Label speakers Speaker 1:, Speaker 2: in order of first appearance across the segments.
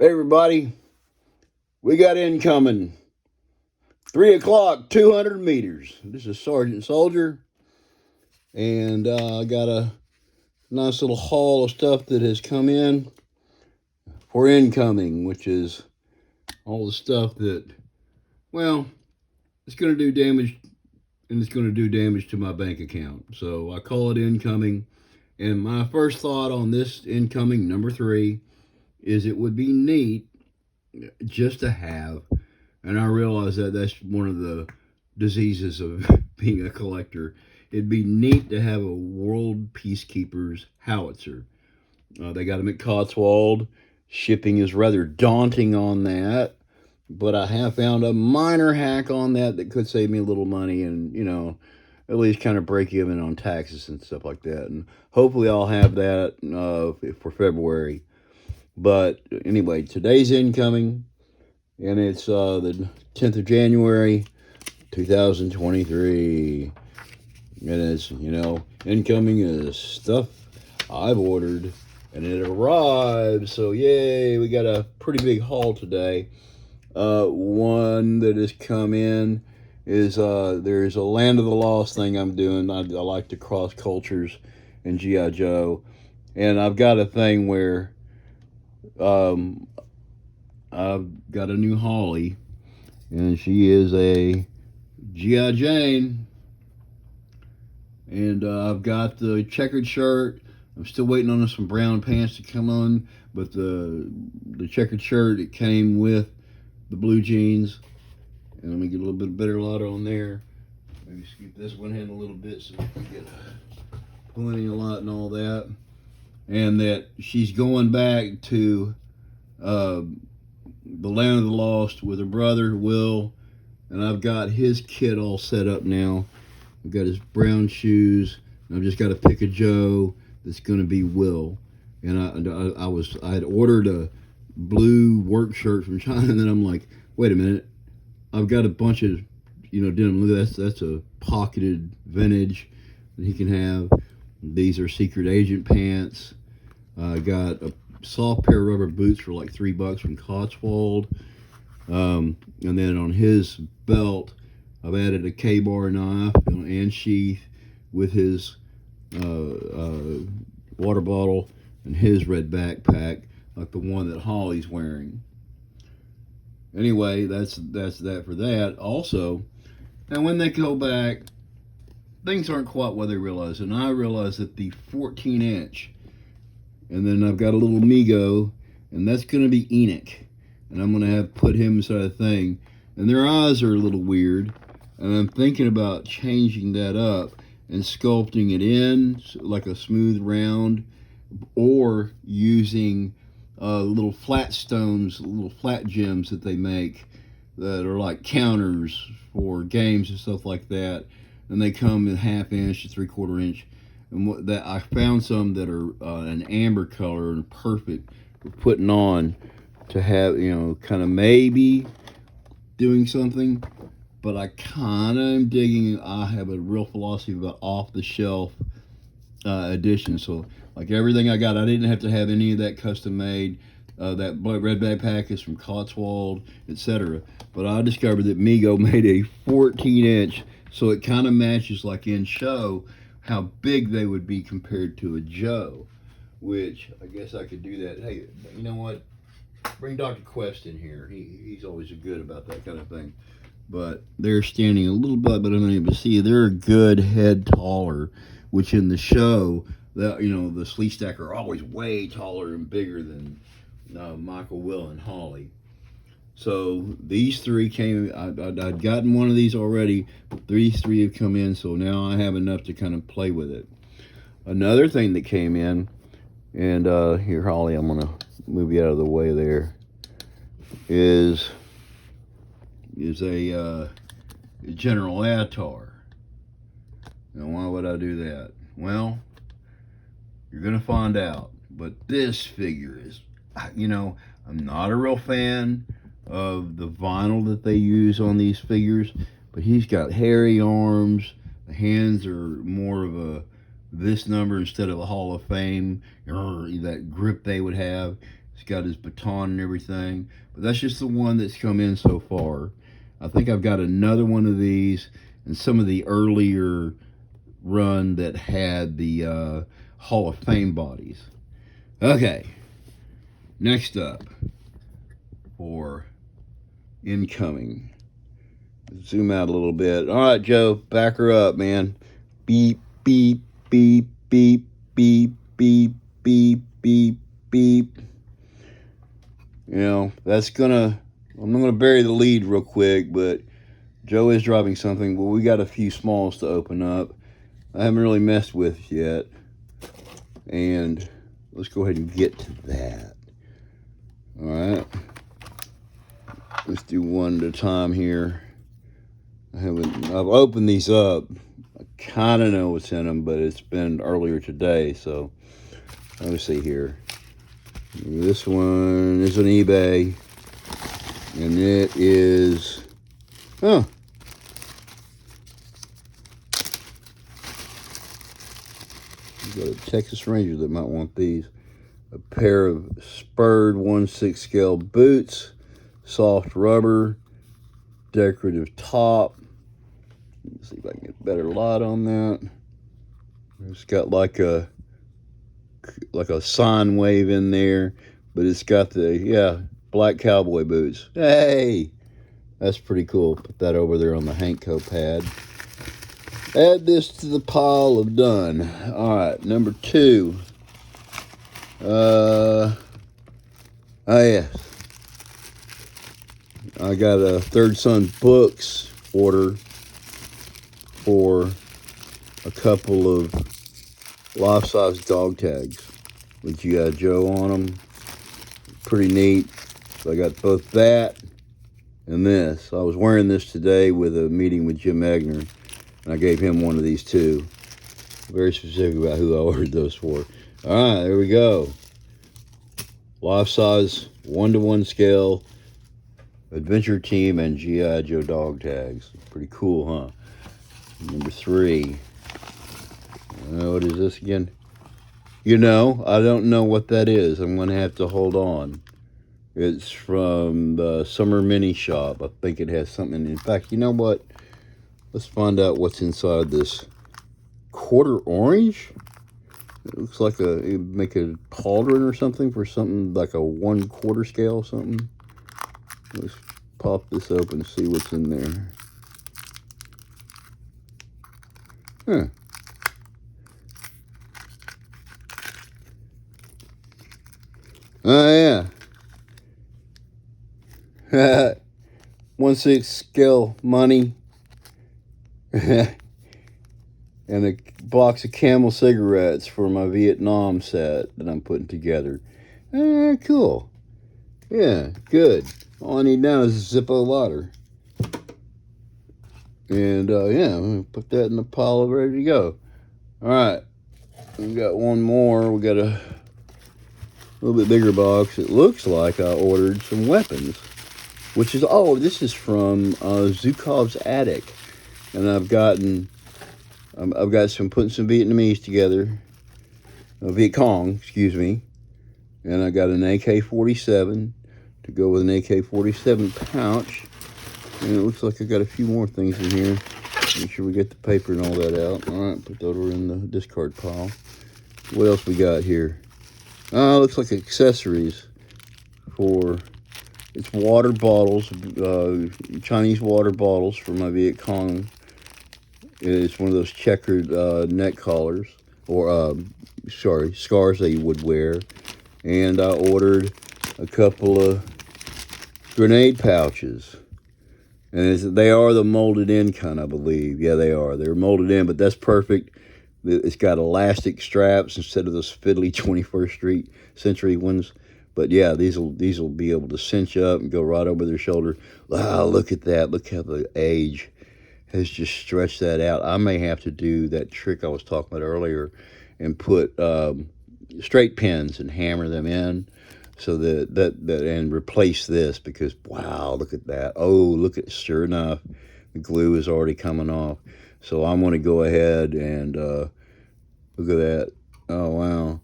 Speaker 1: Hey everybody, we got incoming. 3 o'clock, 200 meters. This is Sergeant Soldier, and I got a nice little haul of stuff that has come in for incoming, which is all the stuff that, well, it's going to do damage, and it's going to do damage to my bank account. So I call it incoming. And my first thought on this incoming, number 3, is it would be neat just to have, and I realize that that's one of the diseases of being a collector. It'd be neat to have a World Peacekeepers howitzer. They got them at Cotswold. Shipping is rather daunting on that, but I have found a minor hack on that could save me a little money and, at least kind of break even on taxes and stuff like that. And hopefully I'll have that for February. But anyway, today's incoming, and it's the 10th of January, 2023. And it's, incoming is stuff I've ordered, and it arrived. So, yay, we got a pretty big haul today. One that has come in is there's a Land of the Lost thing I'm doing. I like to cross cultures in G.I. Joe. And I've got a thing where I've got a new Holly, and she is a G.I. Jane. And I've got the checkered shirt. I'm still waiting on some brown pants to come on, but the checkered shirt, it came with the blue jeans. And let me get a little bit better light on there. Maybe scoop this one in a little bit so we can get plenty of light and all that. And that she's going back to the Land of the Lost with her brother, Will. And I've got his kit all set up now. I've got his brown shoes. And I've just got to pick a Joe that's going to be Will. And I had ordered a blue work shirt from China, and then I'm like, wait a minute, I've got a bunch of denim. Look, that's a pocketed vintage that he can have. These are secret agent pants. I got a soft pair of rubber boots for like $3 from Cotswold. And then on his belt, I've added a K-bar knife and sheath with his water bottle and his red backpack, like the one that Holly's wearing. Anyway, that's that for that. Also, now when they go back, things aren't quite what they realize, and I realize that the 14-inch, and then I've got a little Mego, and that's going to be Enoch, and I'm going to have put him inside a thing, and their eyes are a little weird, and I'm thinking about changing that up and sculpting it in like a smooth round, or using little flat stones, little flat gems that they make that are like counters for games and stuff like that, and they come in 1/2 inch to 3/4 inch. And that I found some that are an amber color and perfect for putting on to have, kind of maybe doing something. But I kind of am digging. I have a real philosophy about off-the-shelf editions. So, like everything I got, I didn't have to have any of that custom made. That red backpack is from Cotswold, etc. But I discovered that Mego made a 14-inch, so it kind of matches, like in show, how big they would be compared to a Joe, which I guess I could do that. Hey, you know what? Bring Dr. Quest in here. He's always good about that kind of thing. But they're standing a little bit, but I'm not able to see. They're a good head taller, which in the show, that the Sleestack are always way taller and bigger than Michael, Will, and Holly. So these three came. I'd gotten one of these already, but these three have come in, so now I have enough to kind of play with it. Another thing that came in, and here, Holly, I'm gonna move you out of the way. There is a General Attar. Now, why would I do that? Well, you're gonna find out. But this figure is, I'm not a real fan of the vinyl that they use on these figures, but he's got hairy arms. The hands are more of this number instead of a Hall of Fame, or that grip they would have. It's got his baton and everything. But that's just the one that's come in so far. I think I've got another one of these and some of the earlier run that had the Hall of Fame bodies. Okay, next up for incoming. Zoom out a little bit. All right, Joe, back her up, man. Beep, beep, beep, beep, beep, beep, beep, beep, beep. You know, I'm not gonna bury the lead real quick, but Joe is driving something. Well, we got a few smalls to open up. I haven't really messed with yet. And let's go ahead and get to that. All right. Let's do one at a time here. I've opened these up. I kind of know what's in them, but it's been earlier today, so let me see here. This one is on eBay, and it is, you got a Texas Ranger that might want these. A pair of spurred 1/6 scale boots, soft rubber, decorative top. Let's see if I can get a better light on that. It's got like a sine wave in there, but it's got the black cowboy boots. Hey, that's pretty cool. Put that over there on the Hanko pad. Add this to the pile of done. All right, number 2. Yes, I got a Third Son Books order for a couple of life-size dog tags with G.I. Joe on them. Pretty neat. So I got both that and this. I was wearing this today with a meeting with Jim Egner, and I gave him one of these too. Very specific about who I ordered those for. All right, there we go. Life-size, 1-to-1 scale, Adventure Team and G.I. Joe dog tags. Pretty cool, huh? Number 3. What is this again? I don't know what that is. I'm going to have to hold on. It's from the Summer Mini Shop. I think it has something. In fact, you know what? Let's find out what's inside this. Quarter orange? It looks like it'd make a cauldron or something for something like a 1/4 scale or something. Let's pop this open and see what's in there. Huh. Oh, yeah. 1/6 scale money. And a box of Camel cigarettes for my Vietnam set that I'm putting together. Cool. Yeah, good. All I need now is a Zippo lighter. And, I'm going to put that in the pile ready to go. All right. We got one more. We got a little bit bigger box. It looks like I ordered some weapons, which is, this is from Zukov's Attic. And I've got putting some Vietnamese together, Viet Cong, excuse me, and I got an AK-47 to go with an AK-47 pouch, and it looks like I got a few more things in here. Make sure we get the paper and all that out. All right, put that over in the discard pile. What else we got here? Looks like accessories for, it's water bottles, Chinese water bottles for my Viet Cong. It's one of those checkered neck collars, or scars they would wear. And I ordered a couple of grenade pouches. And they are the molded in kind, I believe. Yeah, they are. They're molded in, but that's perfect. It's got elastic straps instead of those fiddly 21st century ones. But yeah, these will be able to cinch up and go right over their shoulder. Wow, look at that. Look how the age has just stretched that out. I may have to do that trick I was talking about earlier and put straight pins and hammer them in so that and replace this, because wow, look at that. Oh, look at, sure enough, the glue is already coming off. So I'm going to go ahead and look at that. Oh wow.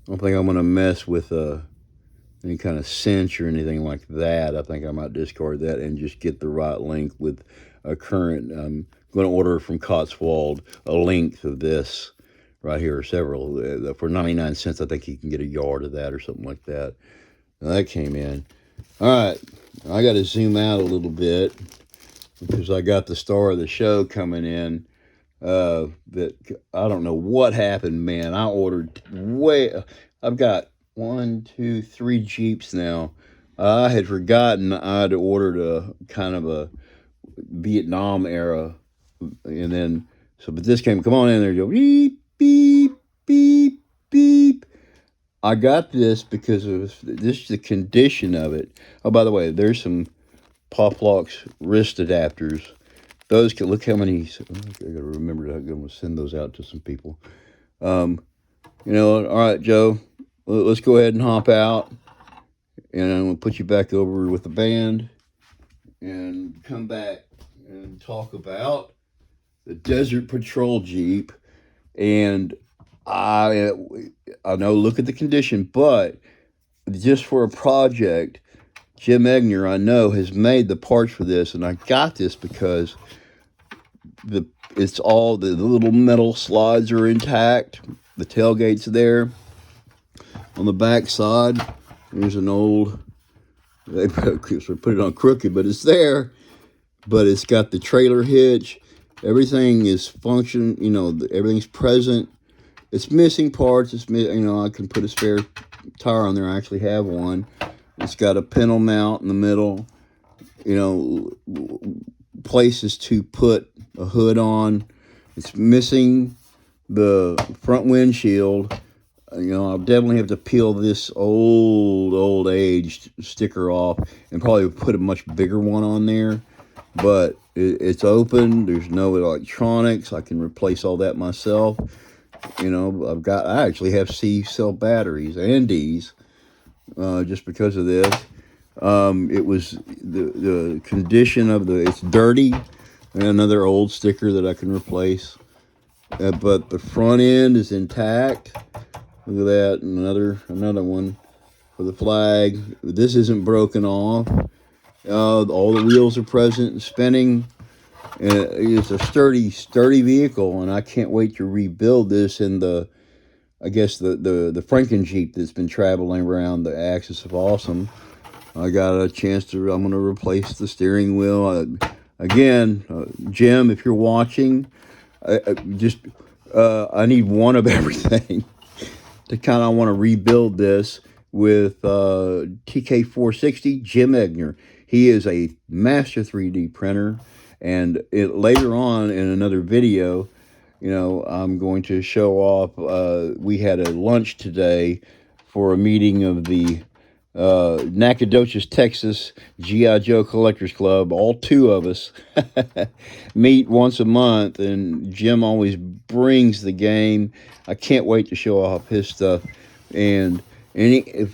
Speaker 1: I don't think I'm going to mess with any kind of cinch or anything like that. I think I might discard that and just get the right length with a current. I'm going to order from Cotswold a length of this right here, or several. For 99 cents, I think you can get a yard of that or something like that. Now that came in. All right, I got to zoom out a little bit because I got the star of the show coming in. That I don't know what happened, man. I ordered I've got 1, 2, 3 Jeeps now. I had forgotten I'd ordered a kind of a Vietnam era, and then but this came. Come on in there, go beep beep beep beep. I got this because of this the condition of it. Oh, by the way, there's some Pop-Locks wrist adapters. Those can look how many. I gotta remember that I'm gonna send those out to some people. All right, Joe, let's go ahead and hop out, and I'm gonna put you back over with the band, and come back and talk about the Desert Patrol Jeep. And I know, look at the condition, but just for a project, Jim Egner, I know, has made the parts for this, and I got this because it's all the little metal slides are intact. The tailgate's there. On the back side, there's an old. They put it on crooked, but it's there. But it's got the trailer hitch. Everything is function. Everything's present. It's missing parts. I can put a spare tire on there. I actually have one. It's got a pintle mount in the middle. Places to put a hood on. It's missing the front windshield. I'll definitely have to peel this old aged sticker off and probably put a much bigger one on there. But it's open. There's no electronics. I can replace all that myself. I actually have C cell batteries and D's just because of this. It was the condition of it's dirty, and another old sticker that I can replace. But the front end is intact. Look at that, and another one for the flag. This isn't broken off. All the wheels are present and spinning. It's a sturdy vehicle, and I can't wait to rebuild this in the Franken Jeep that's been traveling around the Axis of Awesome. I got a chance I'm going to replace the steering wheel. Jim, if you're watching, I need one of everything to kind of want to rebuild this with TK460 Jim Egner. He is a master 3D printer, and later on in another video, I'm going to show off. We had a lunch today for a meeting of the Nacogdoches, Texas G.I. Joe Collectors Club. All 2 of us meet once a month, and Jim always brings the game. I can't wait to show off his stuff. And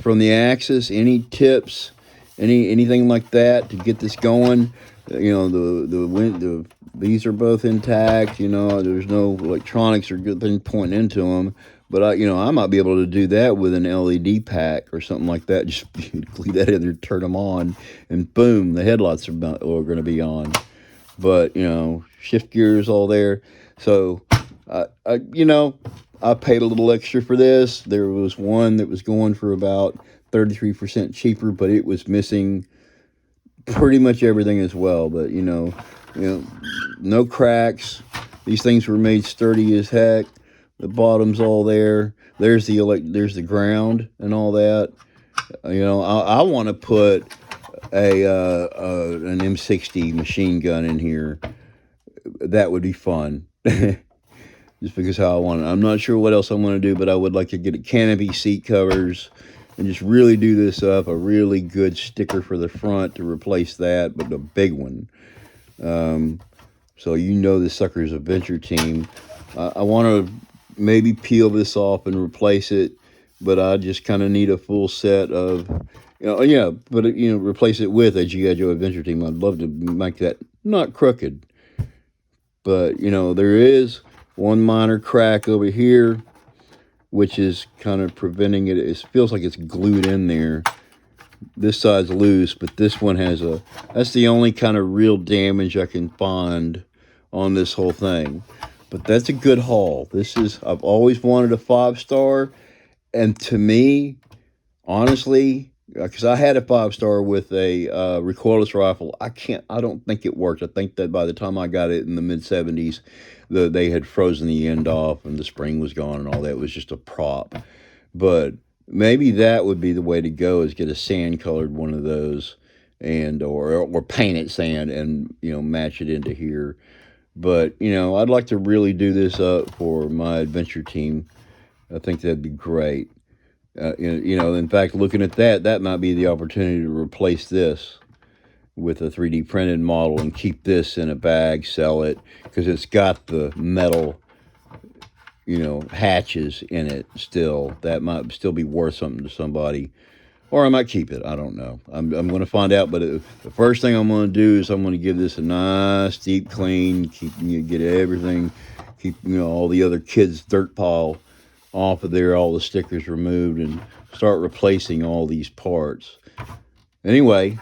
Speaker 1: from the Axis, any tips, anything like that to get this going. These are both intact. There's no electronics or good thing pointing into them. But I might be able to do that with an LED pack or something like that. Just leave that in there, turn them on, and boom, the headlights are going to be on. But shift gears all there. So I paid a little extra for this. There was one that was going for about 33% cheaper, but it was missing pretty much everything as well. But no cracks. These things were made sturdy as heck. The bottom's all there. There's the ground and all that. I want to put an M60 machine gun in here. That would be fun. Just because how I want it. I'm not sure what else I want to do, but I would like to get a canopy seat covers and just really do this up. A really good sticker for the front to replace that, but a big one. So this sucker's Adventure Team. I want to maybe peel this off and replace it, but I just kind of need a full set of, replace it with a G.I. Joe Adventure Team. I'd love to make that not crooked, but there is one minor crack over here, which is kind of preventing it. It feels like it's glued in there. This side's loose, but this one has a, that's the only kind of real damage I can find on this whole thing. But that's a good haul. This is, I've always wanted a 5-star, and to me, honestly, because I had a 5-star with a recoilless rifle, I don't think it worked. I think that by the time I got it in the mid 70s, they had frozen the end off and the spring was gone and all that. It was just a prop. But maybe that would be the way to go, is get a sand colored one of those, and or paint it sand and match it into here. But I'd like to really do this up for my adventure team. I think that'd be great. In fact, looking at that, that might be the opportunity to replace this with a 3D printed model and keep this in a bag, sell it, because it's got the metal, hatches in it still. That might still be worth something to somebody. Or I might keep it. I don't know. I'm going to find out. But the first thing I'm going to do is I'm going to give this a nice deep clean. Get everything. Keep all the other kids' dirt pile off of there. All the stickers removed, and start replacing all these parts. Anyway,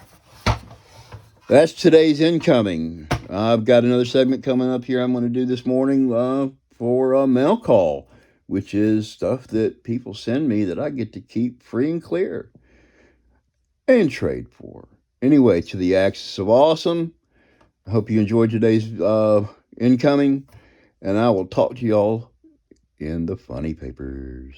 Speaker 1: that's today's incoming. I've got another segment coming up here I'm going to do this morning for a mail call, which is stuff that people send me that I get to keep free and clear and trade for. Anyway, to the Axis of Awesome, I hope you enjoyed today's incoming, and I will talk to y'all in the funny papers.